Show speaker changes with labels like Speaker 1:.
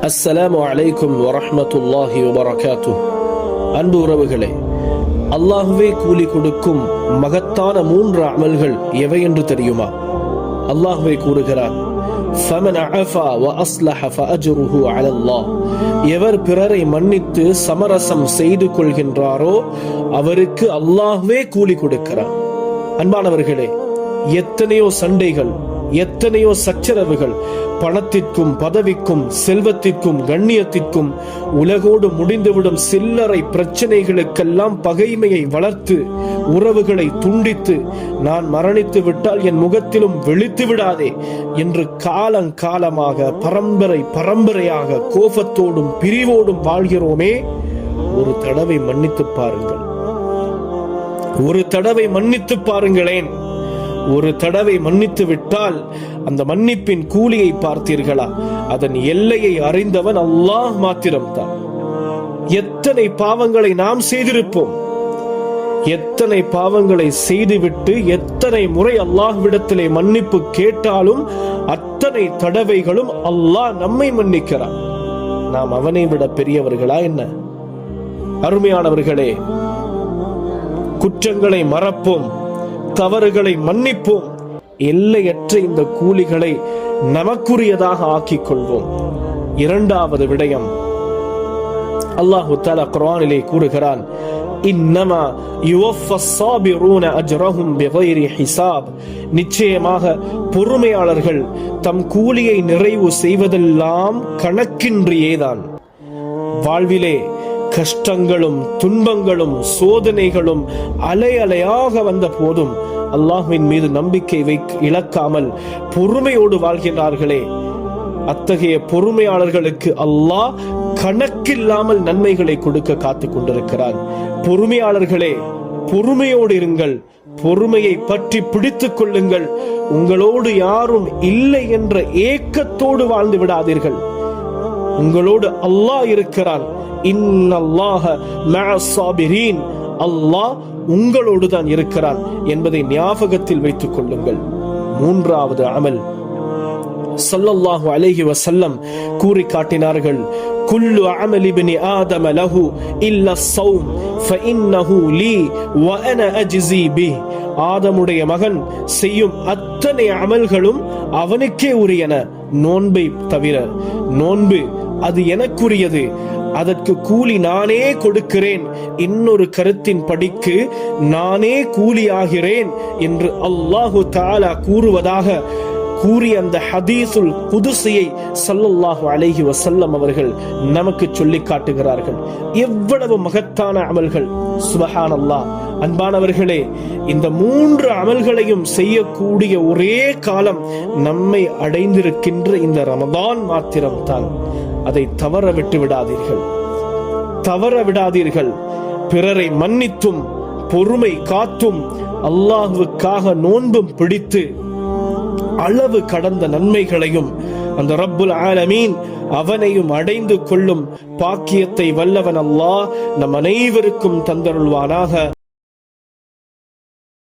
Speaker 1: அஸ்ஸலாமு அலைக்கும் வரஹ்மத்துல்லாஹி வபரகாத்துஹ். அன்பு உறவுகளே, அல்லாஹ்வே கூலி கொடுக்கும் மகத்தான 3 அமல்கள் எவை என்று தெரியுமா? அல்லாஹ்வே கூறுகிறார், ஃபமன் அஃபா வ அஸ்லஹ ஃபஅஜ்ருஹு அலல்லாஹ். எவர் பிறரை மன்னித்து சமரசம் செய்து கொள்கின்றாரோ அவருக்கு அல்லாஹ்வே கூலி கொடுக்கிறார். அன்பானவர்களே, எத்தனையோ சண்டைகள், எத்தனையோ சச்சரவுகள், பணத்திற்கும் பதவிக்கும் செல்வத்திற்கும் கண்ணியத்திற்கும் உலகோடு முடிந்துவிடும் சில்லறை பிரச்சனைகளுக்கெல்லாம் பகைமையை வளர்த்து உறவுகளை துண்டித்து, நான் மரணித்து விட்டால் என் முகத்திலும் விழித்து விடாதே என்று காலங்காலமாக பரம்பரையாக கோபத்தோடும் பிரிவோடும் வாழ்கிறோமே. ஒரு தடவை மன்னித்து பாருங்கள், ஒரு தடவை மன்னித்து பாருங்களேன். ஒரு தடவை மன்னித்து விட்டால் அந்த மன்னிப்பின் கூலியை பார்த்தீர்களா? அதன் எல்லையை அறிந்தவன் அல்லாஹ் மாத்திரம்தான். எத்தனை பாவங்களை நாம் செய்திருப்போம், எத்தனை பாவங்களை செய்துவிட்டு எத்தனை முறை அல்லாஹ்விடத்திலே மன்னிப்பு கேட்டாலும் அத்தனை தடவைகளும் அல்லாஹ் நம்மை மன்னிக்கிறான். நாம் அவனை விட பெரியவர்களா என்ன? அருமையானவர்களே, குற்றங்களை மறப்போம், தவறுகளை மன்னிப்போம், எல்லையற்ற இந்த கூலிகளை நமக்குரியதாக ஆக்கிக் கொள்வோம். இரண்டாவது விடயம், அல்லாஹு தஆலா குர்ஆனிலே கூறுகிறான், இன்னமா யுவஃபஸ் ஸாபிரூன அஜ்ரஹும் பிகைரி ஹிசாப். நிச்சயமாக பொறுமையாளர்கள் தம் கூலியை நிறைவு செய்வதெல்லாம் கணக்கின்றியேதான். வாழ்விலே கஷ்டங்களும் துன்பங்களும் சோதனைகளும் அலையாக வந்த போதும் அல்லாஹ்வின் மீது நம்பிக்கை இழக்காமல் பொறுமையோடு வாழ்கிறார்களே, அத்தகைய பொறுமையாளர்களுக்கு அல்லாஹ் கணக்கில்லாமல் நன்மைகளை கொடுக்க காத்துக் கொண்டிருக்கிறான். பொறுமையாளர்களே, பொறுமையோடு இருங்கள், பொறுமையை பற்றி பிடித்துக் கொள்ளுங்கள். உங்களோடு யாரும் இல்லை என்ற ஏக்கத்தோடு வாழ்ந்து விடாதீர்கள். உங்களோடு அல்லாஹ் இருக்கிறான். இன்னல்லாஹ மஅஸ் ஸாபிரீன். அல்லாஹ் உங்களோடு தான் இருக்கிறான் என்பதை ஞாபகத்தில் வைத்துக் கொள்ளுங்கள். மூன்றாவது அமல், ஸல்லல்லாஹு அலைஹி வஸல்லம் கூறி காட்டினார்கள், குல்லு அமலி இப்னி ஆதம லஹு இல்லா ஸௌம் ஃபஇன்னஹு லீ வ அன அஜ்ஸி பிஹ். ஆதமுடைய மகன் செய்யும் அத்தனை அமல்களும் அவனுக்கே உரியன, நோன்பை தவிர. நோன்பு அது எனக்குரியது, அதற்கு கூலி நானே கொடுக்கிறேன். இன்னொரு கருத்தின் படிக்கு நானே கூலியாகிறேன் என்று அல்லாஹு தஆலா கூறுவதாக கூறிய அந்த ஹதீஸுல் குதுஸியை ஸல்லல்லாஹு அலைஹி வஸல்லம் அவர்கள் நமக்கு சொல்லி காட்டுகிறார்கள். எவ்வளவு மகத்தான அமல்கள்! சுப்ஹானல்லாஹ். அன்பானவர்களே, இந்த 3 அமல்களையும் செய்யக்கூடிய ஒரே காலம் நம்மை அடைந்திருக்கின்ற இந்த ரமதான் மாத்திரம்தான். அதை தவற விட்டு விடாதீர்கள். பிறரை மன்னித்தும் பொறுமை காத்தும் அல்லாஹ்வுக்காக நோன்பும் பிடித்து அளவு கடந்த நன்மைகளையும் அந்த ரப்புல் ஆலமீன் அவனையும் அடைந்து கொள்ளும் பாக்கியத்தை வல்லவன் அல்லாஹ் நம் அனைவருக்கும் தந்தருள்வானாக.